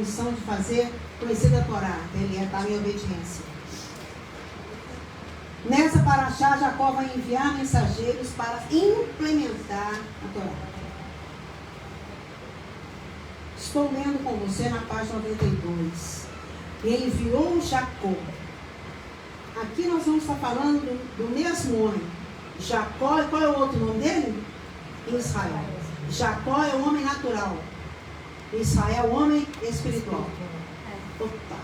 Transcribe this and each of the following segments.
missão de fazer conhecida a Torá. Ele estava em obediência. Nessa paraxá, Jacó vai enviar mensageiros para implementar a Torá. Estou lendo com você na página 92. E enviou Jacó. Aqui nós vamos estar falando do mesmo homem. Jacó, e qual é o outro nome dele? Israel. Jacó é o homem natural. Israel é o homem espiritual. Opa.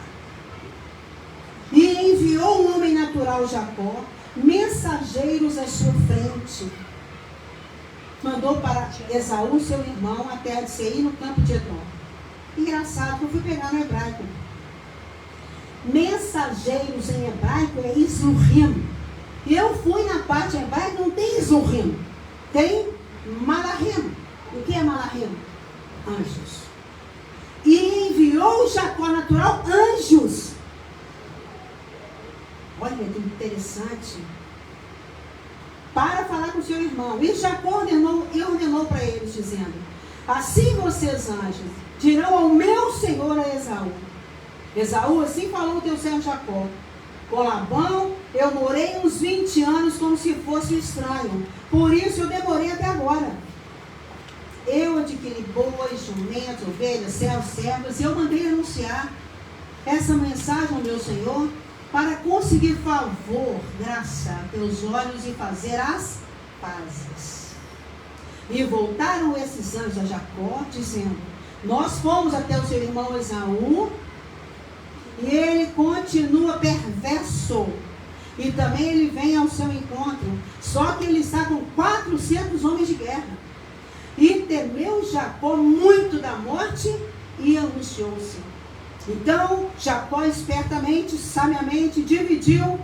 E enviou o homem natural Jacó mensageiros à sua frente. Mandou para Esaú, seu irmão, a terra de Seir, no campo de Edom. Engraçado que eu fui pegar no hebraico. Mensageiros em hebraico é Islurim. Eu fui na parte hebraica, não tem Islurim. Tem Malahim. O que é Malahim? Anjos. E enviou Jacó natural anjos. Olha que interessante. Para falar com o seu irmão. E Jacó ordenou para eles, dizendo: assim vocês, anjos, dirão ao meu senhor a Esaú. Esaú, assim falou o teu servo Jacó. Com Labão, eu morei uns 20 anos como se fosse estranho. Por isso eu demorei até agora. Eu adquiri bois, jumentos, ovelhas, servos, e eu mandei anunciar essa mensagem ao meu senhor para conseguir favor, graça a teus olhos e fazer as pazes. E voltaram esses anjos a Jacó, dizendo: nós fomos até o seu irmão Esaú, e ele continua perverso, e também ele vem ao seu encontro, só que ele está com 400 homens de guerra. E temeu Jacó muito da morte e angustiou-se. Então Jacó espertamente, sabiamente, dividiu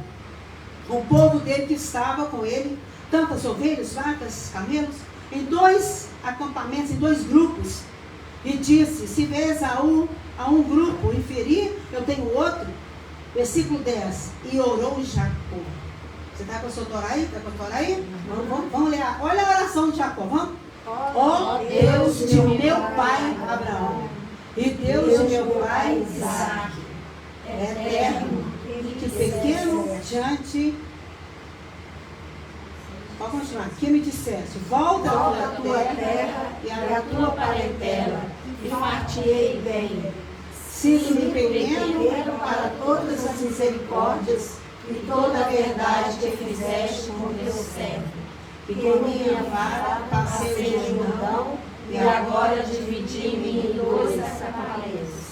o povo dele que estava com ele, tantas ovelhas, vacas, camelos, em 2 acampamentos, em 2 grupos. E disse: se vê Esaú a um grupo e ferir, eu tenho outro. Versículo 10. E orou Jacó. Você está com a sua Torá aí? Está com a Torá aí? Vamos ler. Olha a oração de Jacó, vamos? Ó Deus de meu pai Abraão, e Deus de meu pai Isaac, eterno, que pequeno diante. Pode continuar. Que me disseste: volta à tua terra e à tua parentela, e far-te-ei bem. Sigo-me pequeno para todas as misericórdias e toda a verdade que fizeste com teu servo. e com minha vara passei o Jordão, e agora dividi-me em 2 acampamentos.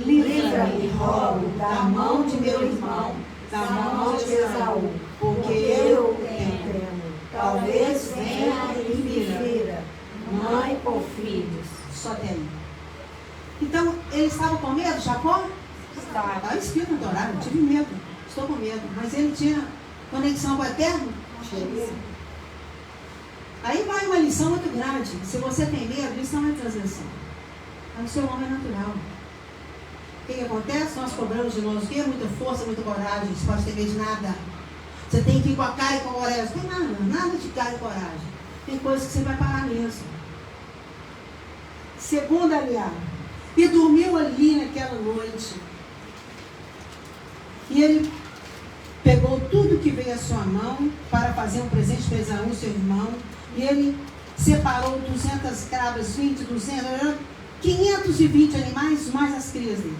Livra-me, rogo, da mão de meu irmão, da mão de Esaú, porque eu temo. Talvez venha e me fira, mãe com filhos. Só temo. Então, ele estava com medo, Jacó? Estava escrito no Torá, eu tive medo, estou com medo. Mas ele tinha conexão com o Eterno? Aí vai uma lição muito grande. Se você tem medo, isso não é transgressão. É o seu homem natural. O que acontece? Nós cobramos de nós o quê? Muita força, muita coragem. Você pode ter medo de nada. Você tem que ir com a cara e com a coragem. Não tem nada de cara e coragem. Tem coisas que você vai parar mesmo. Segunda aliada. E dormiu ali naquela noite. E ele pegou tudo que veio à sua mão para fazer um presente para Esaú, seu irmão. E ele separou 200 cabras, 520 animais, mais as crias dele.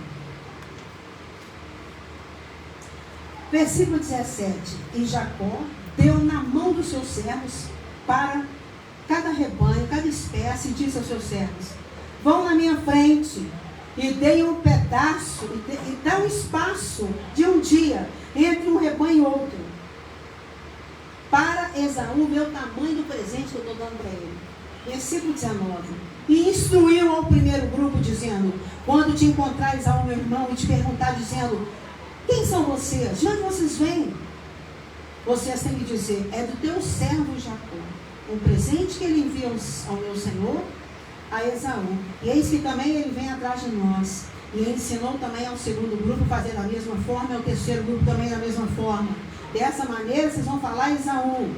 Versículo 17. E Jacó deu na mão dos seus servos para cada rebanho, cada espécie, e disse aos seus servos: vão na minha frente e deem um pedaço, e dá um espaço de um dia entre um rebanho e outro, para Esaú ver o tamanho do presente que eu estou dando para ele. Versículo 19. E instruiu ao primeiro grupo, dizendo: quando te encontrares ao meu irmão e te perguntar, dizendo: quem são vocês? De onde vocês vêm? Vocês têm que dizer: é do teu servo Jacó, um presente que ele envia ao meu senhor, a Esaú. E eis que também ele vem atrás de nós. E ensinou também ao segundo grupo a fazer da mesma forma, e ao terceiro grupo também da mesma forma. Dessa maneira vocês vão falar Esaú.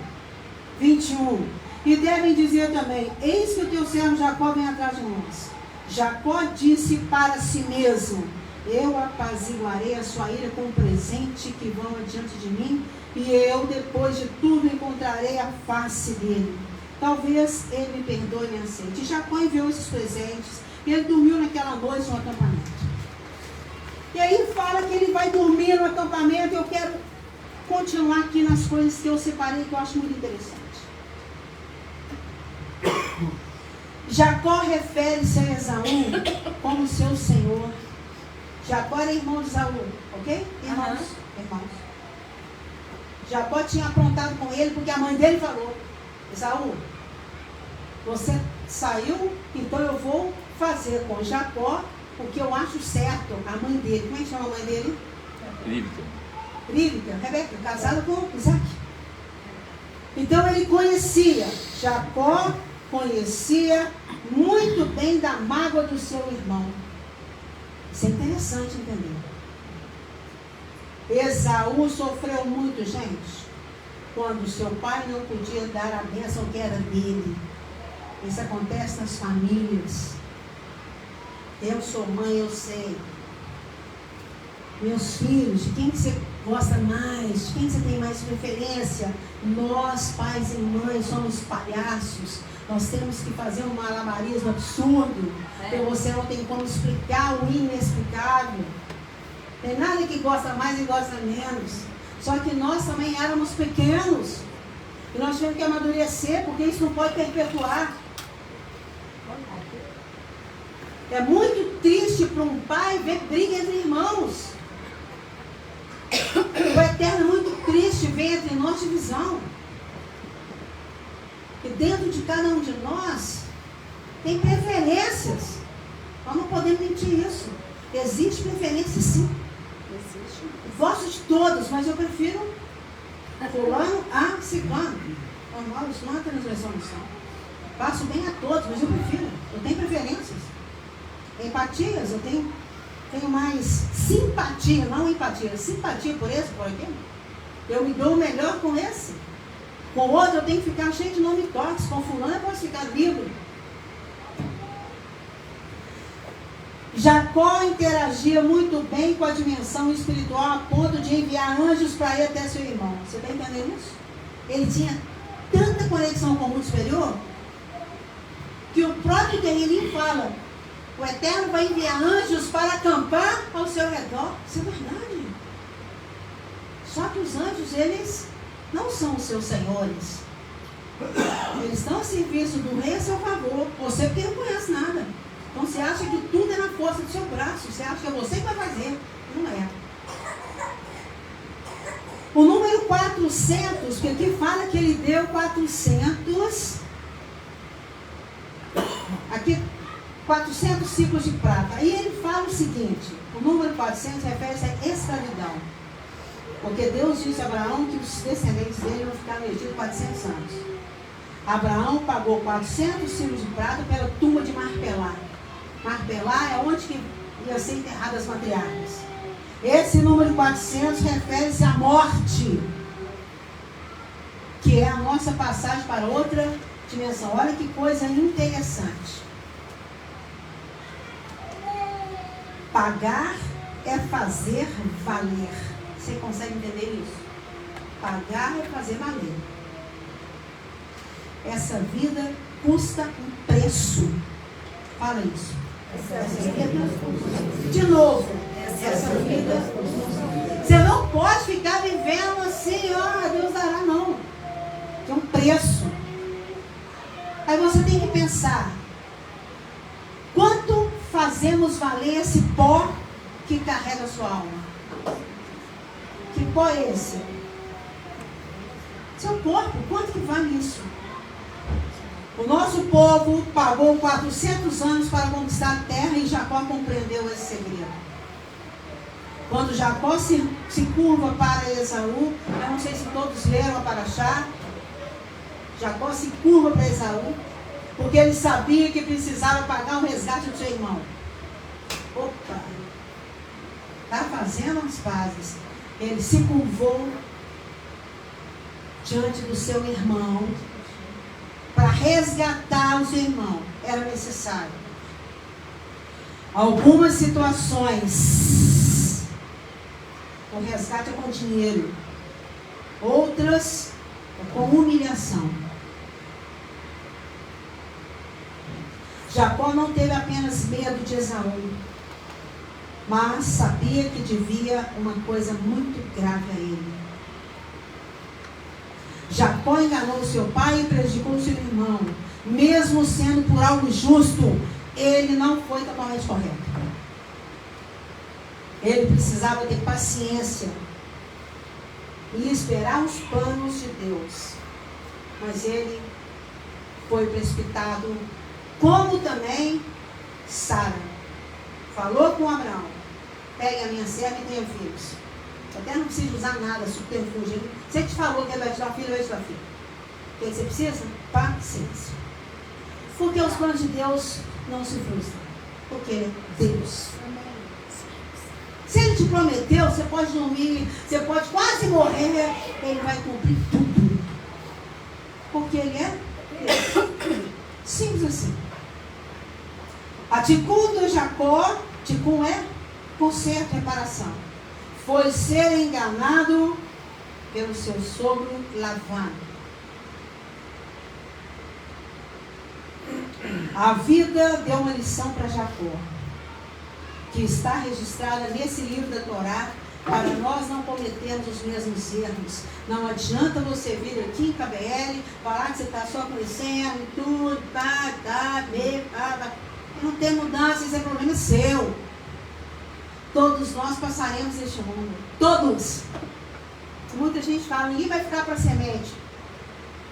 21. E devem dizer também: eis que o teu servo Jacó vem atrás de nós. Jacó disse para si mesmo: eu apaziguarei a sua ira com um presente que vão adiante de mim, e eu, depois de tudo, encontrarei a face dele. Talvez ele me perdoe e me aceite. E Jacó enviou esses presentes, e ele dormiu naquela noite no acampamento. E aí fala que ele vai dormir no acampamento, e eu quero continuar aqui nas coisas que eu separei, que eu acho muito interessante. Jacó refere-se a Esaú como seu senhor. Jacó era irmão de Esaú, ok? Irmãos. Jacó tinha aprontado com ele porque a mãe dele falou: Esaú, você saiu, então eu vou fazer com Jacó o que eu acho certo. A mãe dele, como é que chama a mãe dele? Rívika, Rebeca, casada com Isaac. Então ele conhecia, Jacó conhecia muito bem da mágoa do seu irmão. Isso é interessante entender. Esaú sofreu muito, gente, quando seu pai não podia dar a bênção que era dele. Isso acontece nas famílias. Eu sou mãe, eu sei. Meus filhos, de quem que você gosta mais? De quem que você tem mais preferência? Nós, pais e mães, somos palhaços. Nós temos que fazer um malabarismo absurdo. Porque você não tem como explicar o inexplicável. Tem nada que gosta mais e gosta menos. Só que nós também éramos pequenos. E nós tivemos que amadurecer, porque isso não pode perpetuar. É muito triste para um pai ver briga entre irmãos. O Eterno é muito triste ver entre nós divisão. E dentro de cada um de nós tem preferências. Nós não podemos mentir isso. Existe preferência, sim. Existe. Gosto de todos, mas eu prefiro fulano a ciclano. Normal, isso não é transgressão de missão. Faço bem a todos, mas eu prefiro. Eu tenho preferências. Empatias, eu tenho mais simpatia, não empatia. Simpatia por esse, por aquele. Eu me dou o melhor com esse. Com o outro eu tenho que ficar cheio de nome tortos. Com fulano eu posso ficar livre. Jacó interagia muito bem com a dimensão espiritual a ponto de enviar anjos para ir até seu irmão. Você está entendendo isso? Ele tinha tanta conexão com o mundo superior que o próprio terreninho fala: o Eterno vai enviar anjos para acampar ao seu redor. Isso é verdade. Só que os anjos, eles não são os seus senhores. Eles estão a serviço do rei a seu favor. Você porque não conhece nada. Então você acha que tudo é na força do seu braço. Você acha que é você que vai fazer. Não é. O número 400, que aqui fala que ele deu 400. Aqui, 400 ciclos de prata. Aí ele fala o seguinte: o número 400 refere-se à escravidão. Porque Deus disse a Abraão que os descendentes dele iam ficar no Egito 400 anos. Abraão pagou 400 ciclos de prata pela tumba de Marpelá. Marpelá é onde que ia ser enterradas as matriarcas. Esse número 400 refere-se à morte, que é a nossa passagem para outra dimensão. Olha que coisa interessante. Pagar é fazer valer. Você consegue entender isso? Pagar é fazer valer. Essa vida custa um preço. Fala isso. De novo. Essa vida. Você não pode ficar vivendo assim, ó, Deus dará, não. Tem um preço. Aí você tem que pensar: quanto fazemos valer esse pó que carrega a sua alma? Que pó é esse? Seu corpo, quanto que vale isso? O nosso povo pagou 400 anos para conquistar a terra e Jacó compreendeu esse segredo. Quando Jacó se curva para Esaú, eu não sei se todos leram a Paraxá, Jacó se curva para Esaú, porque ele sabia que precisava pagar o resgate do seu irmão. Opa! Está fazendo as pazes. Ele se curvou diante do seu irmão para resgatar o seu irmão. Era necessário. Algumas situações, o resgate é com dinheiro. Outras, é com humilhação. Jacó não teve apenas medo de Esaú, mas sabia que devia uma coisa muito grave a ele. Jacó enganou seu pai e prejudicou seu irmão. Mesmo sendo por algo justo, ele não foi totalmente correto. Ele precisava ter paciência e esperar os planos de Deus. Mas ele foi precipitado, como também Sara. Falou com Abraão: pegue a minha serva e tenha filhos. Até não precisa usar nada, subterfúgio. Se ele te falou que ele vai te dar filho, ele vai te dar filho. O que você precisa? Paciência. Porque os planos de Deus não se frustram. Porque ele é Deus. Se ele te prometeu, você pode dormir, você pode quase morrer, ele vai cumprir tudo. Porque ele é Deus. Simples assim. A ticum do Jacó, ticum é conserto, reparação. Foi ser enganado pelo seu sogro Labão. A vida deu uma lição para Jacó, que está registrada nesse livro da Torá, para nós não cometermos os mesmos erros. Não adianta você vir aqui em KBL, falar que você está só crescendo e tudo, não tem mudança, esse é problema seu. Todos nós passaremos este mundo. Todos. Muita gente fala, ninguém vai ficar para semente.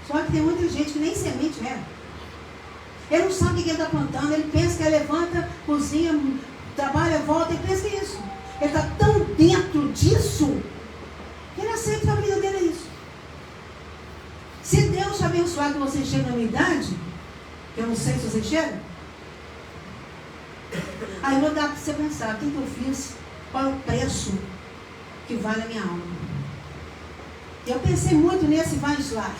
Só que tem muita gente que nem semente é. Ele não sabe o que ele está plantando, ele pensa que ele levanta, cozinha, trabalha, volta, ele pensa que é isso. Ele está tão dentro disso, que ele aceita que a vida dele é isso. Se Deus te abençoar que você chega na minha idade, eu não sei se você chega, aí eu vou dar para você pensar, o que eu fiz, qual é o preço que vale a minha alma. Eu pensei muito nesse Vaislar.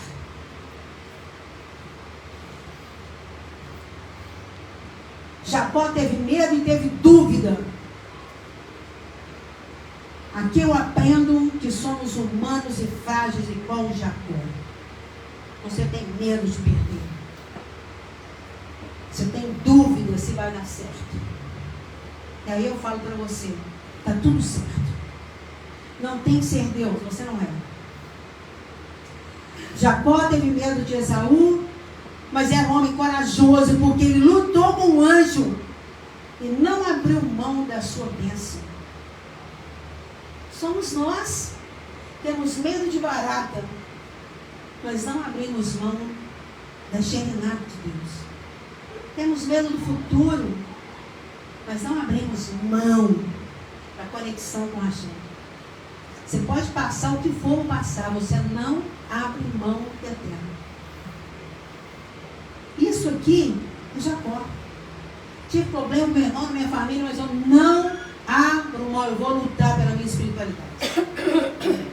Jacó teve medo e teve dúvida. Aqui eu aprendo que somos humanos e frágeis igual Jacó. Você tem medo de perder. Você tem dúvida se vai dar certo. E aí eu falo para você, está tudo certo. Não tem que ser Deus, você não é. Jacó teve medo de Esaú, mas era um homem corajoso, porque ele lutou com o anjo e não abriu mão da sua bênção. Somos nós, temos medo de barata, mas não abrimos mão da Shekinah de Deus. Temos medo do futuro, mas não abrimos mão da conexão com a gente. Você pode passar o que for passar, você não abre mão do eterno. Isso aqui é Jacó. Tive problema com meu irmão, com minha família, mas eu não abro mão, eu vou lutar pela minha espiritualidade.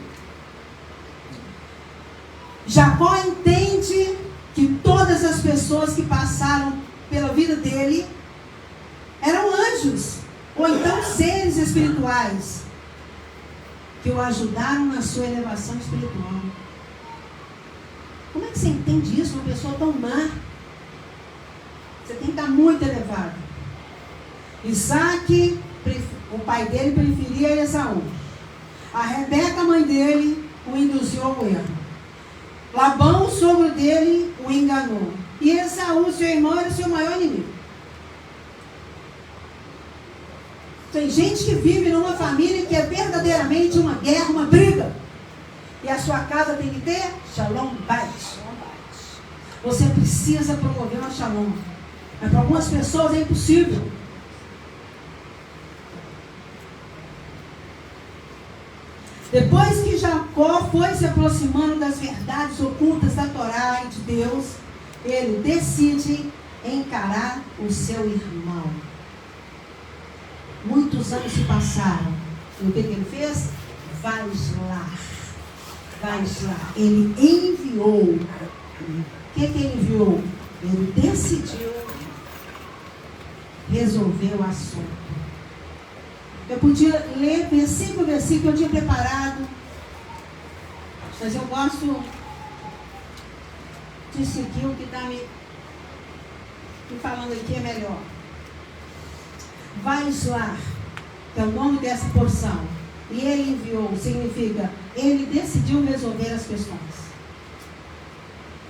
Jacó entende que todas as pessoas que passaram pela vida dele eram anjos, ou então seres espirituais, que o ajudaram na sua elevação espiritual. Como é que você entende isso, uma pessoa tão má? Você tem que estar muito elevado. Isaac, o pai dele, preferia Esaú. A Rebeca, a mãe dele, o induziu ao erro. Labão, o sogro dele, o enganou. E Esaú, seu irmão, era o seu maior inimigo. Tem gente que vive numa família que é verdadeiramente uma guerra, uma briga. E a sua casa tem que ter Shalom Bait. Você precisa promover uma Shalom. Mas para algumas pessoas é impossível. Depois que Jacó foi se aproximando das verdades ocultas da Torá e de Deus, ele decide encarar o seu irmão. Muitos anos se passaram. E o que ele fez? Vaislar. Ele enviou. O que ele enviou? Ele decidiu resolver o assunto. Eu podia ler versículo a versículo, eu tinha preparado, mas eu gosto de seguir o que está me falando aqui é melhor. Vais lá, que é o nome dessa porção, e ele enviou, significa, ele decidiu resolver as questões.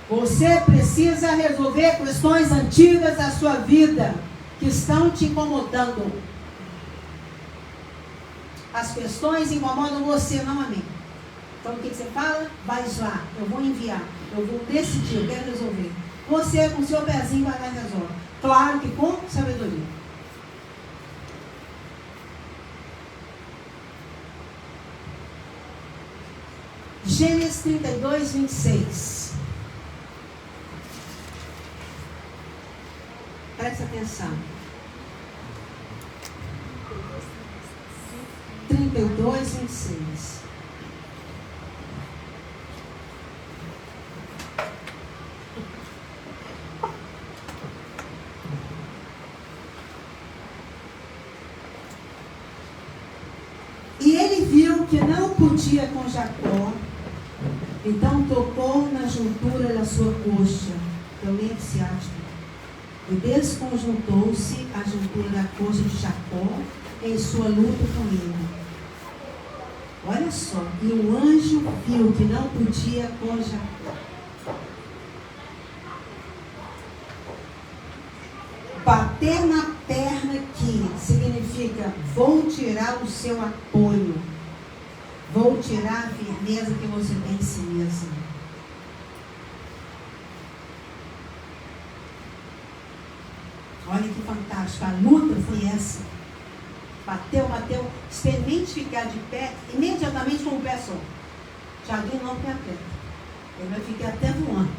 Você precisa resolver questões antigas da sua vida, que estão te incomodando. As questões incomodam você, não a mim. Então o que você fala? Vais lá, eu vou enviar, eu vou decidir, eu quero resolver. Você com seu pezinho vai lá e resolve. Claro que com sabedoria. Gênesis 32, 26. Presta atenção. 32, 26. E ele viu que não podia com Jacó, então tocou na juntura da sua coxa, também ciático, e desconjuntou-se a juntura da coxa de Jacó em sua luta com ele. Olha só, e o anjo viu que não podia com Jacó. Bater na perna aqui significa: vou tirar o seu apoio, vou tirar a firmeza que você tem em si mesmo. Olha que fantástico, a luta foi essa. Bateu, bateu, experimente ficar de pé, imediatamente com o pé só. Jardim não tem atleta, ele vai ficar até voando.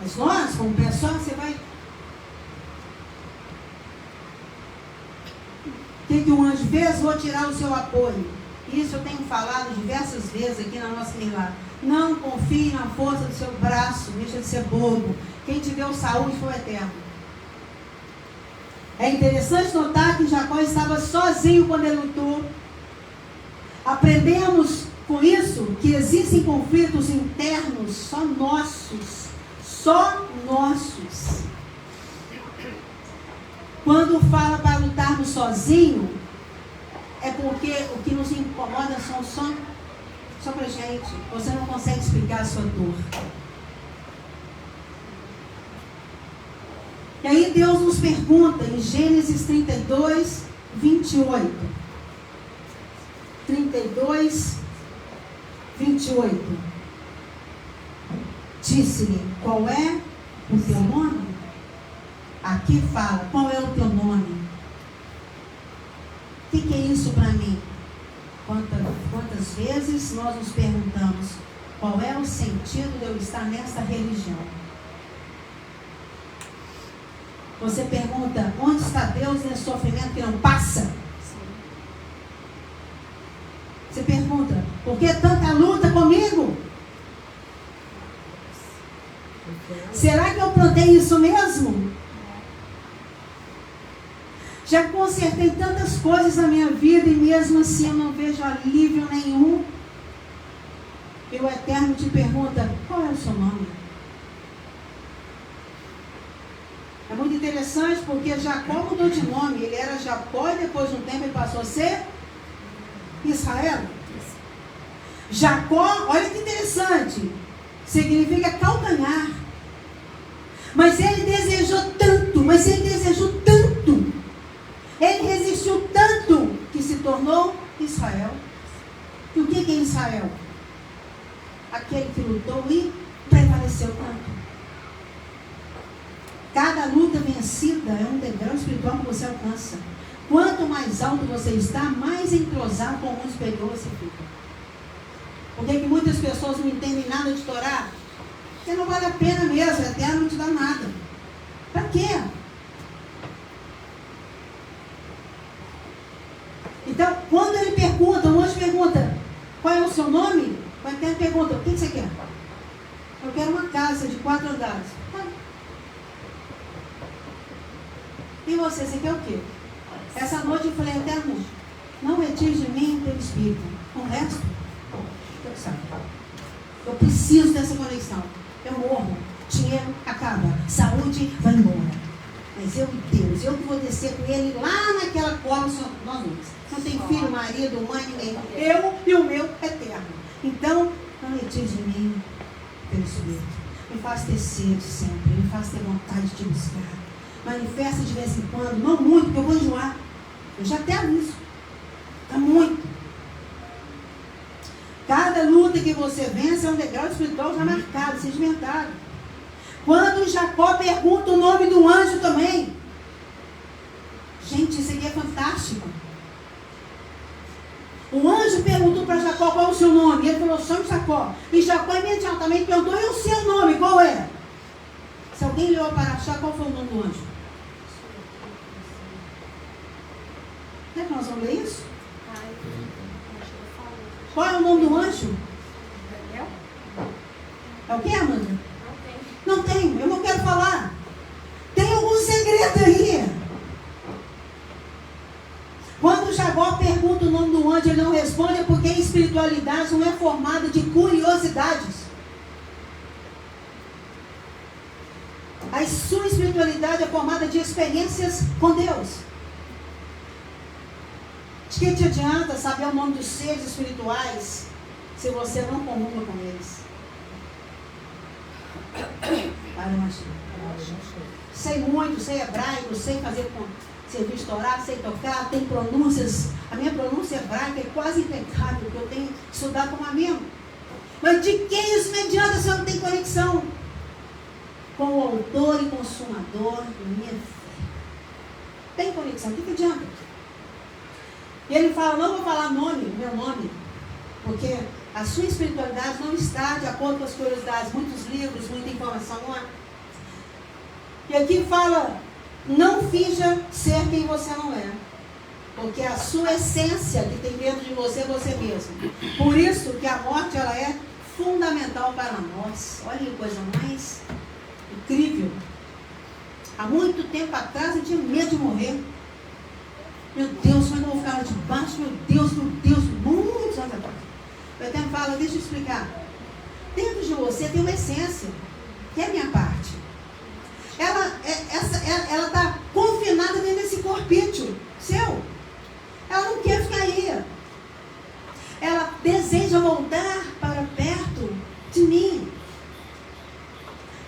Mas nós, com o pé só, você vai... O que o anjo fez? Vou tirar o seu apoio. Isso eu tenho falado diversas vezes aqui na nossa milagre. Não confie na força do seu braço, deixa de ser bobo. Quem te deu saúde foi o Eterno. É interessante notar que Jacó estava sozinho quando ele lutou. Aprendemos com isso que existem conflitos internos só nossos. Só nossos. Quando fala para lutarmos sozinho, é porque o que nos incomoda são só para a gente. Você não consegue explicar a sua dor. E aí Deus nos pergunta em Gênesis 32, 28. 32, 28. Disse-lhe: qual é o teu nome? Aqui fala: qual é o teu nome? O que é isso para mim? Quantas vezes nós nos perguntamos: qual é o sentido de eu estar nesta religião? Você pergunta: onde está Deus nesse sofrimento que não passa? Você pergunta: por que tanta luta comigo? Será que eu plantei isso mesmo? Já consertei tantas coisas na minha vida e mesmo assim eu não vejo alívio nenhum. E o Eterno te pergunta: qual é o seu nome? É muito interessante porque Jacó mudou de nome. Ele era Jacó e depois de um tempo ele passou a ser Israel. Jacó, olha que interessante, significa calcanhar. Mas ele desejou tanto, ele resistiu tanto que se tornou Israel. E o que é Israel? Aquele que lutou e prevaleceu tanto. Cada luta vencida é um degrau espiritual que você alcança. Quanto mais alto você está, mais entrosado com o mundo superior você fica. Por que muitas pessoas não entendem nada de Torá? Porque não vale a pena mesmo, a terra não te dá nada. Para quê? Então, quando ele pergunta, o anjo pergunta: qual é o seu nome? O Eterno pergunta: o que você quer? Eu quero uma casa de 4 andares. E você quer o quê? Essa noite eu falei, Eterno, não retire de mim teu espírito. O resto, Deus sabe. Eu preciso dessa conexão. Eu morro, dinheiro acaba, saúde vai embora. Mas eu e Deus, eu que vou descer com ele lá naquela cova, nós dois. Não tem filho, marido, mãe, ninguém. Eu e o meu eterno. Então, não retire de mim pelo espírito. Me faz ter sede sempre, me faz ter vontade de buscar. Manifesta de vez em quando, não muito, porque eu vou enjoar. Eu já até aviso. Está muito. Cada luta que você vence é um degrau espiritual já marcado, sedimentado. Quando Jacó pergunta o nome do anjo também. Gente, isso aqui é fantástico. O anjo perguntou para Jacó qual é o seu nome. E ele falou, chama Jacó. E Jacó imediatamente perguntou, e o seu nome, qual é? Se alguém leu para achar, qual foi o nome do anjo? Será que nós vamos ler isso? Qual é o nome do anjo? É o que, Amanda? Não tem, eu não quero falar. Tem algum segredo aí. Quando Jacó pergunta o nome do anjo, ele não responde, porque a espiritualidade não é formada de curiosidades. A sua espiritualidade é formada de experiências com Deus. De que te adianta saber o nome dos seres espirituais se você não comunga com eles? Sei muito, sei hebraico, sei fazer serviço de orar, sei tocar, tem pronúncias. A minha pronúncia hebraica é quase impecável, porque eu tenho estudado como a minha. Mas de que isso me adianta se eu não tenho conexão com o autor e consumador da minha fé? Tem conexão, o que adianta? E ele fala, não vou falar meu nome, porque a sua espiritualidade não está de acordo com as curiosidades, muitos livros, muita informação, não é? E aqui fala, não finja ser quem você não é, porque a sua essência que tem dentro de você é você mesmo. Por isso que a morte, ela é fundamental para nós. Olha que coisa mais incrível. Há muito tempo atrás eu tinha medo de morrer. Meu Deus, como é que eu vou ficar lá de baixo? Meu Deus, muitos anos atrás. Eu até falo, deixa eu explicar. Dentro de você tem uma essência, que é a minha parte. Ela está confinada dentro desse corpício seu. Ela não quer ficar aí. Ela deseja voltar para perto de mim.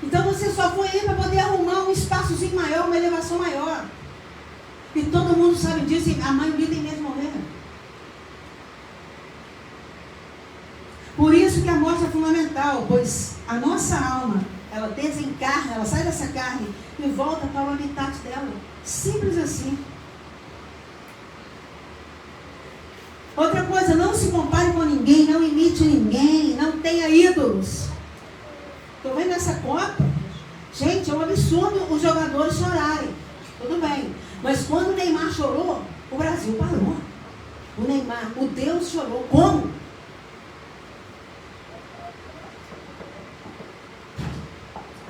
Então você só foi aí para poder arrumar um espaçozinho maior, uma elevação maior. E todo mundo sabe disso, e a maioria tem medo de morrer. Por isso que a morte é fundamental, pois a nossa alma, ela desencarna, ela sai dessa carne e volta para o habitat dela. Simples assim. Outra coisa, não se compare com ninguém, não imite ninguém, não tenha ídolos. Estou vendo essa Copa? Gente, é um absurdo os jogadores chorarem. Tudo bem. Mas quando o Neymar chorou, o Brasil parou. O Neymar, o Deus chorou. Como?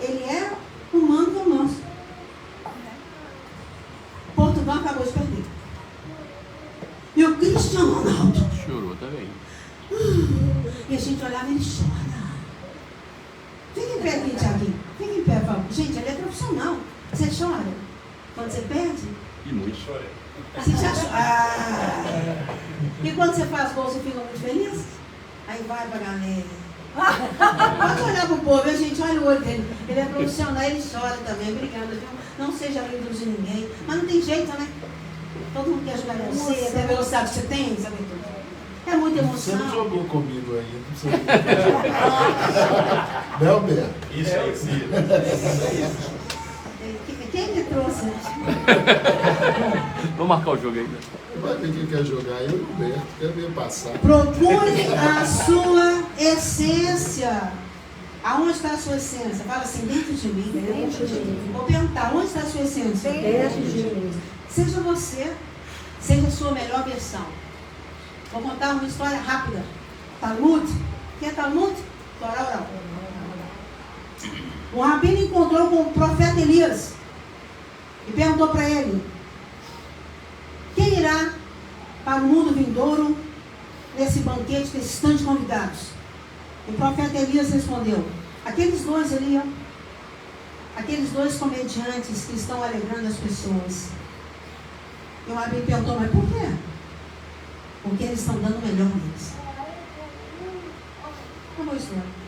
Ele é humano como nós. Portugal acabou de perder. E o Cristiano Ronaldo chorou também. E a gente olhava e ele chora. Fica em pé aqui, Thiaguinho. Fica em pé, por favor. Gente, ele é profissional. Você chora quando você perde? E muito chorei. Você já chora. E quando você faz gol, você fica muito feliz? Aí vai pra galera. Pode olhar pro povo, a gente olha o olho dele. Ele é profissional, ele chora também. Obrigada, viu? Não seja ídolo de ninguém. Mas não tem jeito, né? Todo mundo quer jogar com você, até a velocidade que você tem, sabe tudo. É muita emoção. Você não jogou comigo ainda, não sei. Não, Beto? Isso aí, sim. Quem que trouxe? Vamos marcar o jogo ainda. Vai ver quem quer jogar, eu e o Beto. Quero ver passar. Procure a sua essência. Aonde está a sua essência? Fala assim, dentro de mim. Dentro de mim. Vou perguntar, onde está a sua essência? Dentro de mim. Seja você. Seja a sua melhor versão. Vou contar uma história rápida. Talmud. Quem é Talmud? Torá oral. Um rabino encontrou com o profeta Elias e perguntou para ele: irá para o mundo vindouro, nesse banquete desses tantos convidados? O profeta Elias respondeu: aqueles dois ali, ó, aqueles dois comediantes que estão alegrando as pessoas. E o Rabino perguntou: mas por quê? Porque eles estão dando o melhor deles. Como isso é?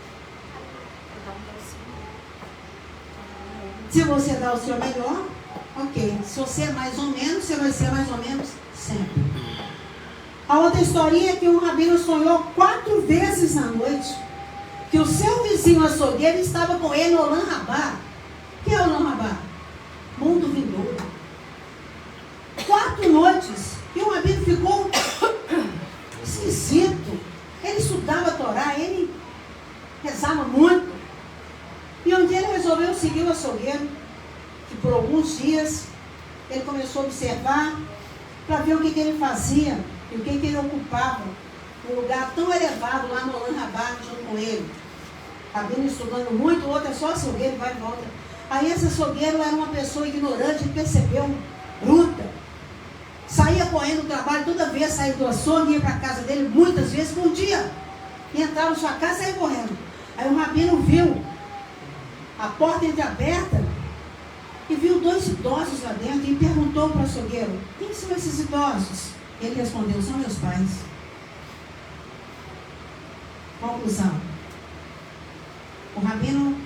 Se você dá o seu melhor, ok. Se você é mais ou menos, você vai ser mais ou menos sempre. A outra historinha é que um rabino sonhou 4 vezes na noite que o seu vizinho açougueiro estava com ele no Olam Rabá. O que é Olam Rabá? Mundo vindouro. 4 noites. E o rabino ficou esquisito. Ele estudava a Torá, ele rezava muito. E um dia ele resolveu seguir o açougueiro, que por alguns dias ele começou a observar para ver o que ele fazia e o que ele ocupava, um lugar tão elevado lá no Olam Rabá, junto com ele. Rabino estudando muito, o outro é só açougueiro, vai e volta. Aí esse açougueiro era uma pessoa ignorante, ele percebeu, bruta. Saía correndo do trabalho, toda vez saía do açougue, ia para a casa dele, muitas vezes por dia. E entrava na sua casa e saía correndo. Aí o rabino viu a porta entreaberta e viu 2 idosos lá dentro e perguntou para o açougueiro: quem são esses idosos? Ele respondeu: são meus pais. Conclusão: o rabino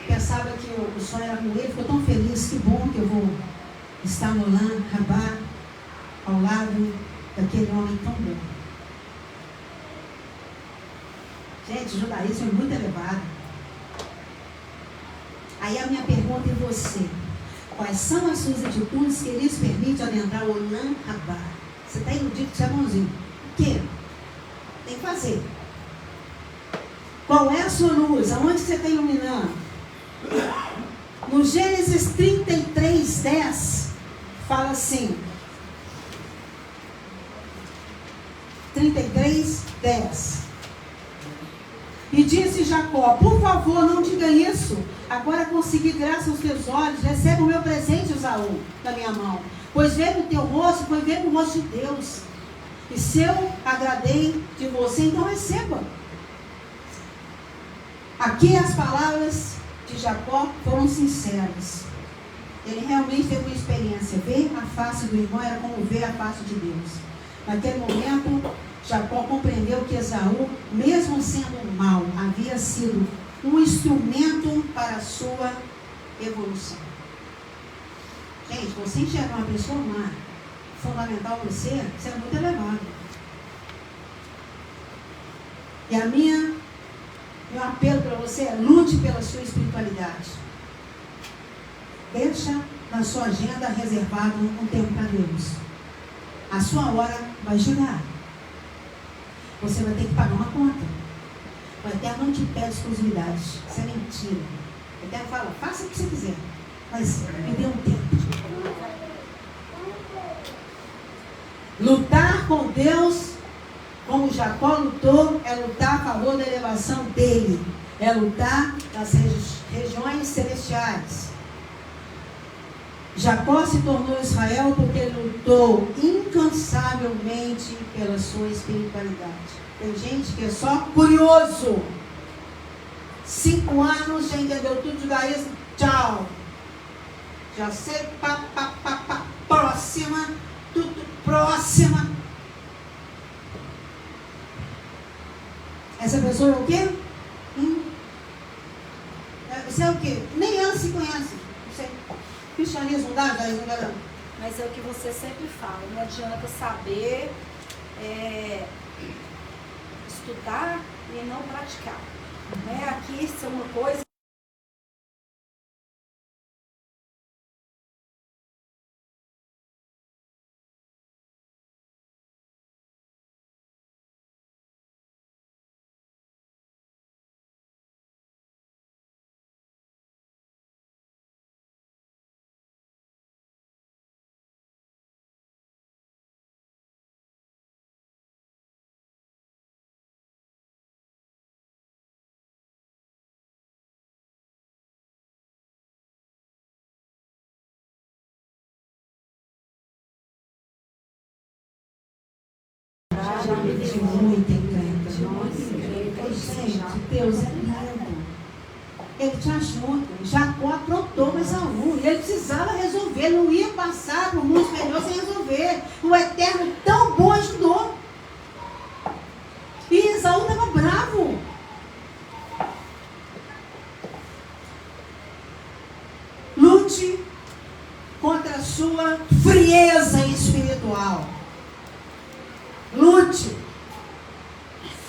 pensava que o sonho era com ele, ficou tão feliz, que bom que eu vou estar no Olam Rabá, ao lado daquele homem tão bom. Gente, o judaísmo é muito elevado. Aí a minha pergunta é você: quais são as suas atitudes que lhes permitem adentrar o Olam Rabá? Você está iludido que você é bonzinho. O quê? Tem que fazer. Qual é a sua luz? Aonde você está iluminando? No Gênesis 33:10 fala assim, 33:10. E disse Jacó: por favor, não diga isso. Agora consegui graça aos teus olhos. Receba o meu presente, Esaú, da minha mão. Pois ver o teu rosto foi ver o rosto de Deus. E se eu agradei de você, então receba. Aqui as palavras de Jacó foram sinceras. Ele realmente teve uma experiência. Ver a face do irmão era como ver a face de Deus. Naquele momento, Jacó compreendeu que Esaú, mesmo sendo mau, havia sido um instrumento para a sua evolução. Gente, você enxergar uma pessoa má, fundamental para você, isso é muito elevado. E meu apelo para você é: lute pela sua espiritualidade. Deixa na sua agenda reservado um tempo para Deus. A sua hora vai chegar. Você vai ter que pagar uma conta. O Eterno não te pede exclusividade. Isso é mentira. O Eterno fala: faça o que você quiser, mas me dê um tempo. Lutar com Deus, como Jacó lutou, é lutar a favor da elevação dele. É lutar nas regiões celestiais. Jacó se tornou Israel porque ele lutou incansavelmente pela sua espiritualidade. Tem gente que é só curioso. 5 anos, já entendeu tudo de judaísmo, tchau. Já sei, próxima, tudo próxima. Essa pessoa é o quê? Você é o quê? Nem ela se conhece. Não sei. Cristianismo dá, judaísmo dá. Mas é o que você sempre fala, não adianta saber estudar e não praticar. Aqui isso é uma coisa De muita encrenca. Gente, Deus é lindo. Ele te ajuda. Jacó aprontou Esaú. E ele precisava resolver. Ele não ia passar para o mundo superior sem resolver. O Eterno tão bom ajudou. E Esaú estava bravo. Lute contra a sua frieza espiritual. Lute.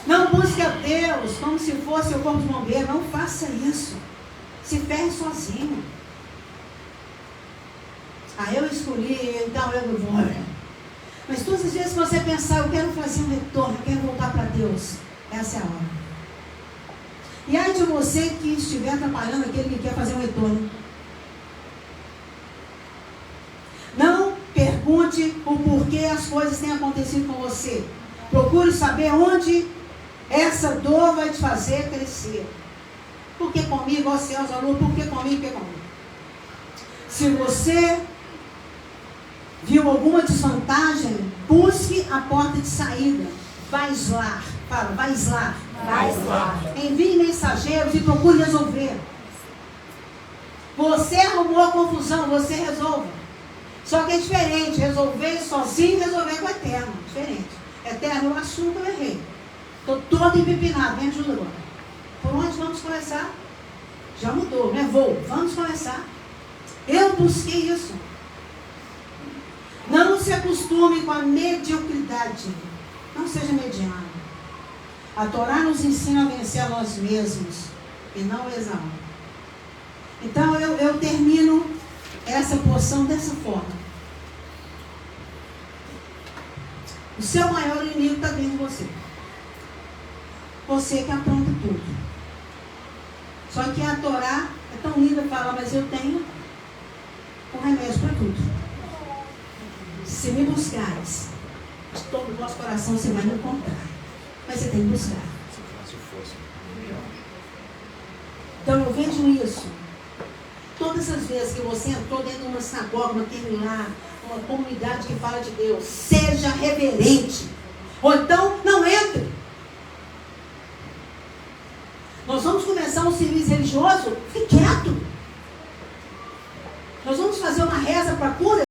Não busque a Deus como se fosse o corpo de bombeiro. Não faça isso. Se ferre sozinho. Eu escolhi, então eu vou. Mas todas as vezes que você pensar, eu quero fazer um retorno, eu quero voltar para Deus, essa é a hora. E aí de você que estiver atrapalhando aquele que quer fazer um retorno. Não pergunte o porquê as coisas têm acontecido com você. Procure saber onde essa dor vai te fazer crescer. Por que comigo, ó céus, ó lua? Por que comigo, por que comigo? Se você viu alguma desvantagem, busque a porta de saída. Vai lá. Fala, vai lá. Envie mensageiros e procure resolver. Você arrumou a confusão, você resolve. Só que é diferente, resolver sozinho e resolver com o Eterno. Diferente. Eterno, eu assumo que eu errei. Estou todo empepinado, me ajuda agora. Por onde vamos começar? Já mudou, né? Vamos começar. Eu busquei isso. Não se acostume com a mediocridade. Não seja mediano. A Torá nos ensina a vencer a nós mesmos e não Esaú. Então eu termino essa porção dessa forma. O seu maior inimigo está dentro de você. Você que apronta tudo. Só que a Torá é tão linda, fala, mas eu tenho um remédio para tudo. Se me buscares, de todo o nosso coração você vai me encontrar. Mas você tem que buscar. Então eu vejo isso. Todas as vezes que você entrou dentro de uma sinagoga, uma comunidade que fala de Deus, seja reverente. Ou então, não entre. Nós vamos começar um serviço religioso, fique quieto. Nós vamos fazer uma reza para cura,